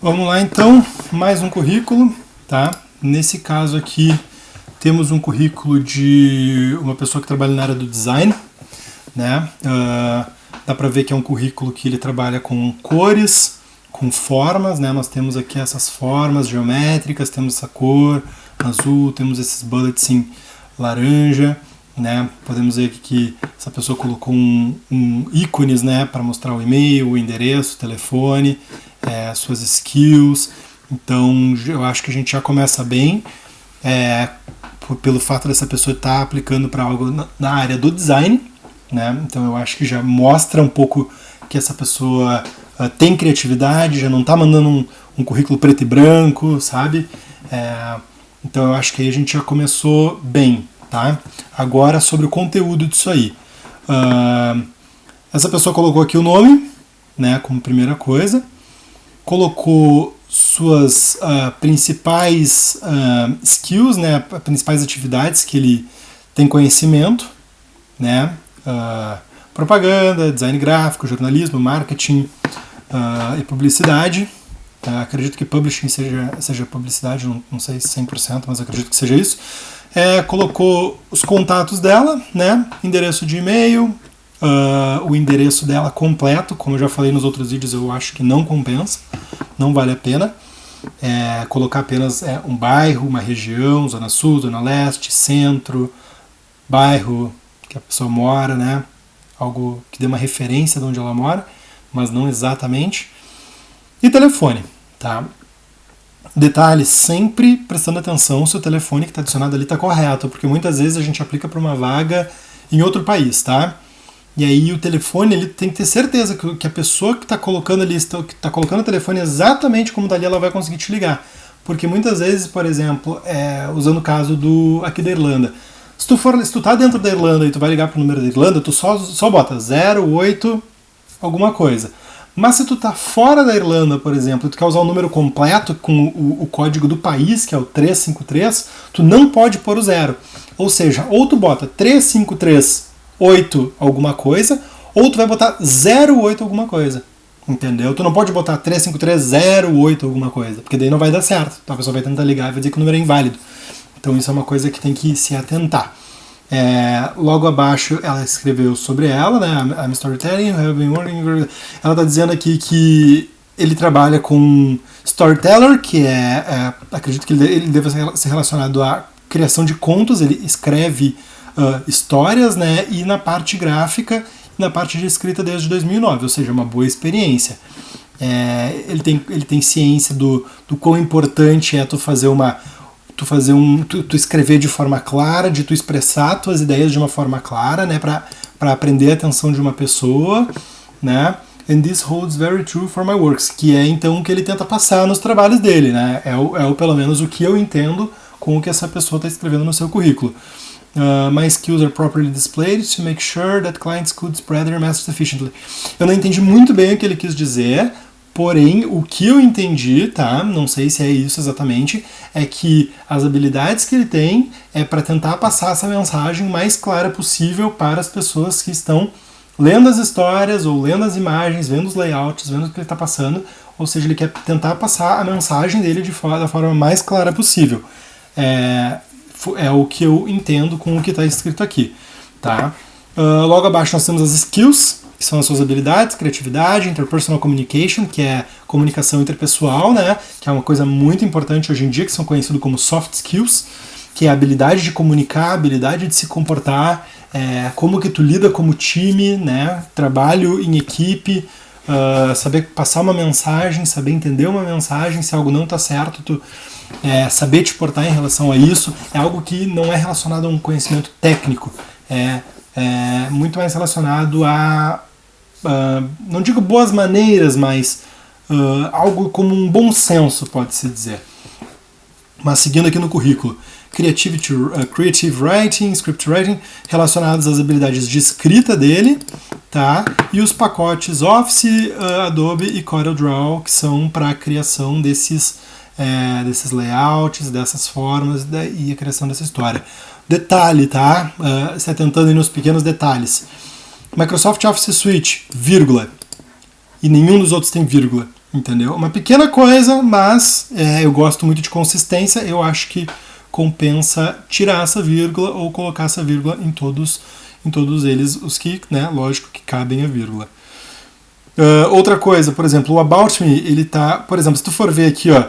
Vamos lá então, mais um currículo, tá? Nesse caso aqui temos um currículo de uma pessoa que trabalha na área do design, né? Dá para ver que é um currículo que ele trabalha com cores, com formas, né? Nós temos aqui essas formas geométricas, temos essa cor azul, temos esses bullets em laranja, né? Podemos ver aqui que essa pessoa colocou ícones, né, para mostrar o e-mail, o endereço, o telefone, suas skills. Então eu acho que a gente já começa bem, pelo fato dessa pessoa estar aplicando para algo na área do design, né? Então eu acho que já mostra um pouco que essa pessoa tem criatividade, já não está mandando um currículo preto e branco, sabe? Então eu acho que aí a gente já começou bem, tá? Agora sobre o conteúdo disso aí. Essa pessoa colocou aqui o nome, né, como primeira coisa, colocou suas principais skills, né, principais atividades que ele tem conhecimento, né, propaganda, design gráfico, jornalismo, marketing e publicidade. Acredito que publishing seja publicidade, não sei 100%, mas acredito que seja isso. Colocou os contatos dela, né, endereço de e-mail, o endereço dela completo, como eu já falei nos outros vídeos, eu acho que não compensa, não vale a pena. Colocar apenas um bairro, uma região, zona sul, zona leste, centro, bairro que a pessoa mora, né, algo que dê uma referência de onde ela mora, mas não exatamente. E telefone, tá? Detalhe, sempre prestando atenção se o telefone que está adicionado ali está correto, porque muitas vezes a gente aplica para uma vaga em outro país, tá? E aí o telefone, ele tem que ter certeza que a pessoa que está colocando ali, que está colocando o telefone exatamente como dali, ela vai conseguir te ligar. Porque muitas vezes, por exemplo, usando o caso aqui da Irlanda, se tu tá dentro da Irlanda e tu vai ligar pro número da Irlanda, tu só bota 08 alguma coisa. Mas se tu tá fora da Irlanda, por exemplo, e tu quer usar o número completo com o código do país, que é o 353, tu não pode pôr o 0. Ou seja, ou tu bota 3538 alguma coisa, ou tu vai botar 08 alguma coisa. Entendeu? Tu não pode botar 35308 alguma coisa, porque daí não vai dar certo. A pessoa vai tentar ligar e vai dizer que o número é inválido. Então isso é uma coisa que tem que se atentar. Logo abaixo ela escreveu sobre ela, né? I'm storytelling, have been working. Ela está dizendo aqui que ele trabalha com storyteller, que acredito que ele deve ser relacionado à criação de contos. Ele escreve histórias, né? E na parte gráfica, na parte de escrita desde 2009, ou seja, uma boa experiência. Ele tem ciência do quão importante é tu escrever de forma clara, de tu expressar tuas ideias de uma forma clara, né, para aprender a atenção de uma pessoa, né? And this holds very true for my works, que é então o que ele tenta passar nos trabalhos dele, né? Pelo menos o que eu entendo com o que essa pessoa está escrevendo no seu currículo. My skills are properly displayed to make sure that clients could spread their message efficiently. Eu não entendi muito bem o que ele quis dizer. Porém, o que eu entendi, tá? Não sei se é isso exatamente, é que as habilidades que ele tem é para tentar passar essa mensagem mais clara possível para as pessoas que estão lendo as histórias ou lendo as imagens, vendo os layouts, vendo o que ele está passando. Ou seja, ele quer tentar passar a mensagem dele da forma mais clara possível. É o que eu entendo com o que está escrito aqui, tá? Logo abaixo nós temos as skills, que são as suas habilidades, criatividade, interpersonal communication, que é comunicação interpessoal, né, que é uma coisa muito importante hoje em dia, que são conhecidos como soft skills, que é a habilidade de comunicar, a habilidade de se comportar, como que tu lida como time, né, trabalho em equipe, saber passar uma mensagem, saber entender uma mensagem, se algo não está certo, tu saber te portar em relação a isso, é algo que não é relacionado a um conhecimento técnico, é muito mais relacionado a não digo boas maneiras, mas algo como um bom senso, pode-se dizer. Mas seguindo aqui no currículo, creative writing, script writing, relacionados às habilidades de escrita dele, tá? E os pacotes Office, Adobe e CorelDRAW, que são para a criação desses layouts, dessas formas e a criação dessa história. Detalhe, tá? Se atentando aí nos pequenos detalhes. Microsoft Office Suite, vírgula. E nenhum dos outros tem vírgula. entendeu? Uma pequena coisa, mas eu gosto muito de consistência, eu acho que compensa tirar essa vírgula ou colocar essa vírgula em todos eles, os que, né, lógico que cabem a vírgula. Outra coisa, por exemplo, o About Me, ele tá, por exemplo, se tu for ver aqui, ó,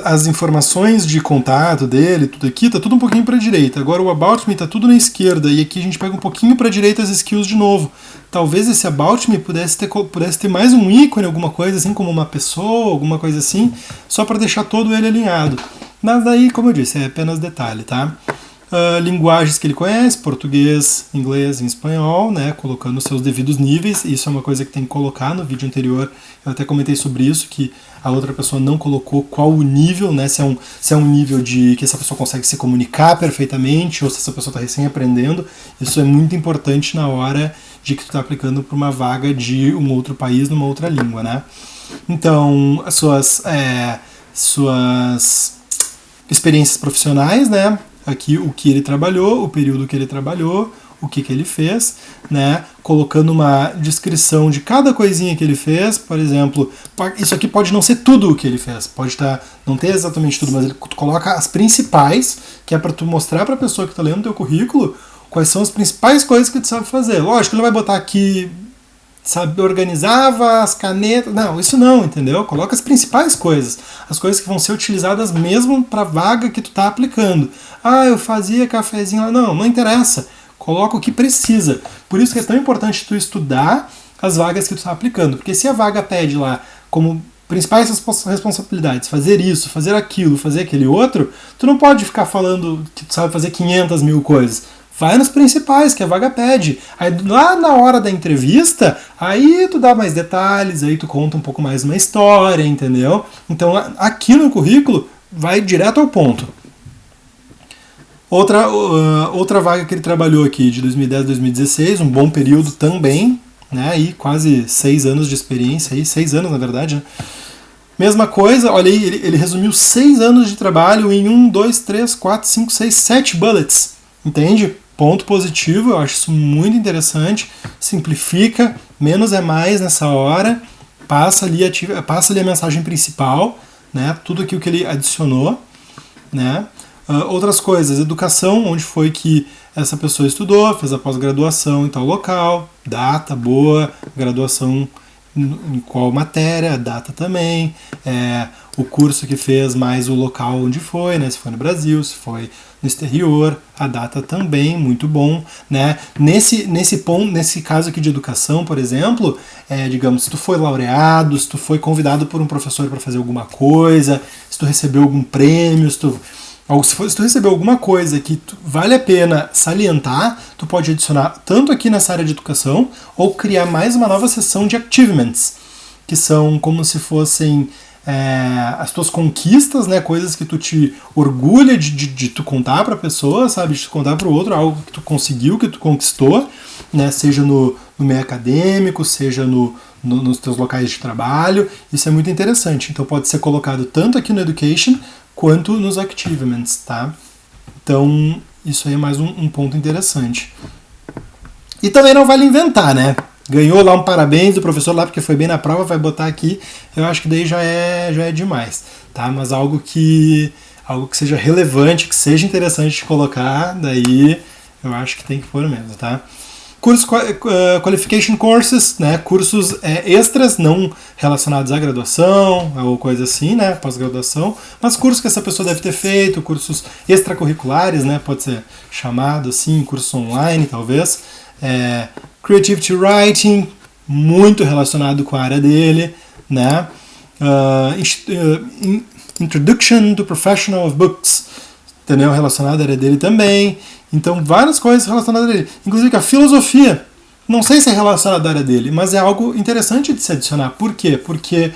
as informações de contato dele, tudo aqui, tá tudo um pouquinho para a direita. Agora o About Me tá tudo na esquerda e aqui a gente pega um pouquinho para a direita as skills de novo. Talvez esse About Me pudesse ter mais um ícone, alguma coisa assim, como uma pessoa, alguma coisa assim, só para deixar todo ele alinhado. Mas daí, como eu disse, é apenas detalhe, tá? Linguagens que ele conhece, português, inglês e espanhol, né, colocando seus devidos níveis. Isso é uma coisa que tem que colocar. No vídeo anterior eu até comentei sobre isso, que a outra pessoa não colocou qual o nível, né, se é um nível de que essa pessoa consegue se comunicar perfeitamente ou se essa pessoa está recém aprendendo. Isso é muito importante na hora de que tu está aplicando para uma vaga de um outro país, numa outra língua, né. Então, as suas experiências profissionais, né, aqui o que ele trabalhou, o período que ele trabalhou, o que ele fez, né? Colocando uma descrição de cada coisinha que ele fez. Por exemplo, isso aqui pode não ser tudo o que ele fez, pode não ter exatamente tudo, mas ele coloca as principais, que é para tu mostrar para a pessoa que está lendo o teu currículo quais são as principais coisas que tu sabe fazer. Lógico, ele não vai botar aqui, sabe, organizava as canetas. Não, isso não, entendeu? Coloca as principais coisas. As coisas que vão ser utilizadas mesmo para a vaga que tu tá aplicando. Eu fazia cafezinho lá. Não interessa. Coloca o que precisa. Por isso que é tão importante tu estudar as vagas que tu tá aplicando. Porque se a vaga pede lá como principais responsabilidades, fazer isso, fazer aquilo, fazer aquele outro, tu não pode ficar falando que tu sabe fazer 500 mil coisas. Vai nos principais, que a vaga pede. Aí lá na hora da entrevista, aí tu dá mais detalhes, aí tu conta um pouco mais uma história, entendeu? Então aqui no currículo, vai direto ao ponto. Outra vaga que ele trabalhou aqui, de 2010 a 2016, um bom período também, né? Aí quase 6 anos de experiência, aí 6 anos na verdade, né? Mesma coisa, olha aí, ele resumiu 6 anos de trabalho em 1, 2, 3, 4, 5, 6, 7 bullets, entende? Ponto positivo, eu acho isso muito interessante, simplifica, menos é mais nessa hora, passa ali a mensagem principal, né, tudo aquilo que ele adicionou, né. Outras coisas, educação, onde foi que essa pessoa estudou, fez a pós-graduação em tal local, data boa, graduação em qual matéria, data também, o curso que fez mais o local onde foi, né, se foi no Brasil, se foi no exterior, a data também, muito bom, né? Nesse ponto, nesse caso aqui de educação, por exemplo, digamos, se tu foi laureado, se tu foi convidado por um professor para fazer alguma coisa, se tu recebeu algum prêmio, se tu recebeu alguma coisa que vale a pena salientar, tu pode adicionar tanto aqui nessa área de educação ou criar mais uma nova seção de achievements, que são como se fossem as tuas conquistas, né, coisas que tu te orgulha de tu contar para a pessoa, sabe, de tu contar para o outro, algo que tu conseguiu, que tu conquistou, né, seja no meio acadêmico, seja nos teus locais de trabalho. Isso é muito interessante, então pode ser colocado tanto aqui no Education quanto nos Achievements, tá? Então isso aí é mais um ponto interessante. E também não vale inventar, né? Ganhou lá um parabéns do professor lá porque foi bem na prova, vai botar aqui, eu acho que daí já é demais, tá? Mas algo que seja relevante, que seja interessante de colocar, daí eu acho que tem que pôr mesmo, tá? Cursos, qualification courses, né? Cursos extras, não relacionados à graduação ou coisa assim, né? Pós-graduação, mas cursos que essa pessoa deve ter feito, cursos extracurriculares, né? Pode ser chamado assim, curso online talvez. Creativity Writing, muito relacionado com a área dele, né? Introduction to Professional of Books, entendeu? Relacionado à área dele também. Então, várias coisas relacionadas a ele. Inclusive a filosofia, não sei se é relacionada à área dele, mas é algo interessante de se adicionar. Por quê? Porque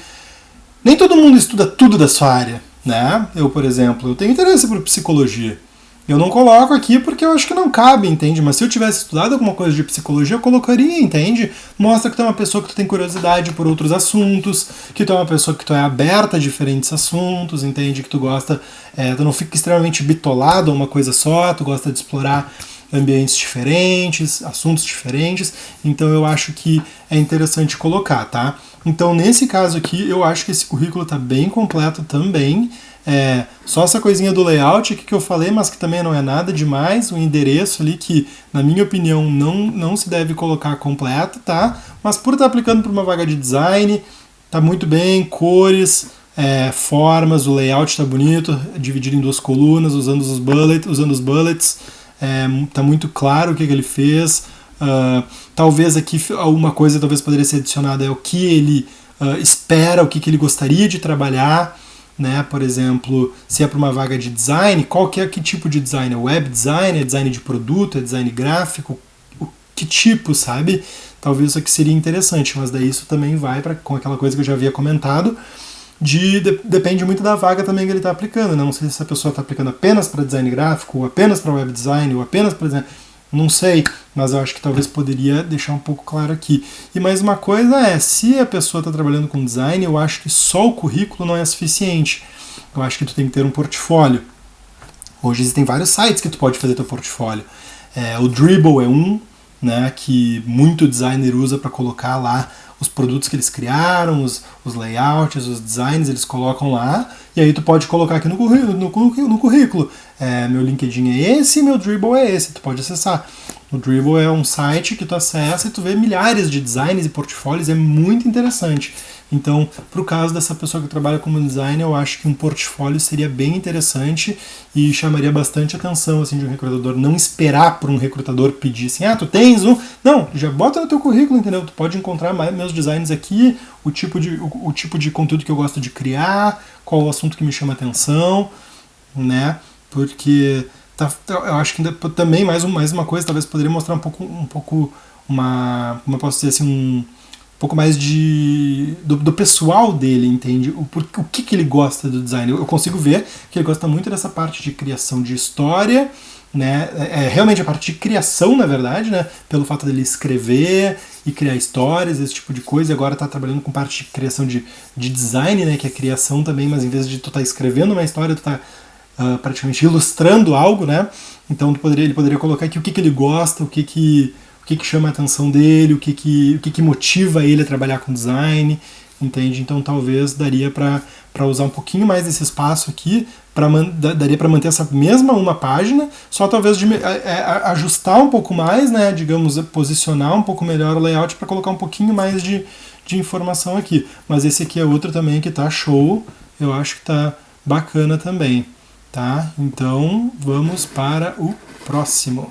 nem todo mundo estuda tudo da sua área, né? Eu, por exemplo, eu tenho interesse por psicologia. Eu não coloco aqui porque eu acho que não cabe, entende? Mas se eu tivesse estudado alguma coisa de psicologia, eu colocaria, entende? Mostra que tu é uma pessoa que tu tem curiosidade por outros assuntos, que tu é uma pessoa que tu é aberta a diferentes assuntos, entende? Que tu gosta, tu não fica extremamente bitolado a uma coisa só, tu gosta de explorar ambientes diferentes, assuntos diferentes, então eu acho que é interessante colocar, tá? Então nesse caso aqui eu acho que esse currículo está bem completo também. Só essa coisinha do layout que eu falei, mas que também não é nada demais, o endereço ali que, na minha opinião, não se deve colocar completo, tá? Mas por estar aplicando para uma vaga de design, tá muito bem, cores, formas, o layout está bonito, dividido em 2 colunas, usando os bullets, tá muito claro o que ele fez. Talvez aqui uma coisa talvez poderia ser adicionada é o que ele espera, o que ele gostaria de trabalhar, né? Por exemplo, se é para uma vaga de design, que tipo de design? É web design? É design de produto? É design gráfico? Que tipo, sabe? Talvez isso aqui seria interessante, mas daí isso também vai com aquela coisa que eu já havia comentado, depende muito da vaga também que ele está aplicando. Não sei se essa pessoa está aplicando apenas para design gráfico, ou apenas para web design, ou apenas para design... Não sei, mas eu acho que talvez poderia deixar um pouco claro aqui. E mais uma coisa se a pessoa está trabalhando com design, eu acho que só o currículo não é suficiente. Eu acho que tu tem que ter um portfólio. Hoje existem vários sites que tu pode fazer teu portfólio. O Dribbble é um, né, que muito designer usa para colocar lá os produtos que eles criaram, os layouts, os designs, eles colocam lá, e aí tu pode colocar aqui no currículo. Meu LinkedIn é esse, meu Dribbble é esse, tu pode acessar. O Dribbble é um site que tu acessa e tu vê milhares de designs e portfólios, é muito interessante. Então, pro caso dessa pessoa que trabalha como designer, eu acho que um portfólio seria bem interessante e chamaria bastante atenção assim, de um recrutador. Não esperar por um recrutador pedir assim, tu tens um... Não, já bota no teu currículo, entendeu? Tu pode encontrar meus designs aqui, o tipo de conteúdo que eu gosto de criar, qual o assunto que me chama atenção, né? Porque eu acho que ainda, também mais uma coisa, talvez poderia mostrar um pouco como eu posso dizer assim, um pouco mais do pessoal dele, entende? O que ele gosta do design. Eu consigo ver que ele gosta muito dessa parte de criação de história, né? Realmente a parte de criação, na verdade, né? Pelo fato dele escrever e criar histórias, esse tipo de coisa. E agora está trabalhando com parte de criação de design, né? Que é criação também, mas em vez de tu estar escrevendo uma história, tu tá praticamente ilustrando algo, né? Então ele poderia colocar aqui o que ele gosta, o que chama a atenção dele, o que motiva ele a trabalhar com design, entende? Então talvez daria para usar um pouquinho mais desse espaço aqui, daria para manter essa mesma uma página, só talvez ajustar um pouco mais, né? Digamos, posicionar um pouco melhor o layout para colocar um pouquinho mais de informação aqui. Mas esse aqui é outro também que tá show, eu acho que tá bacana também, tá? Então vamos para o próximo.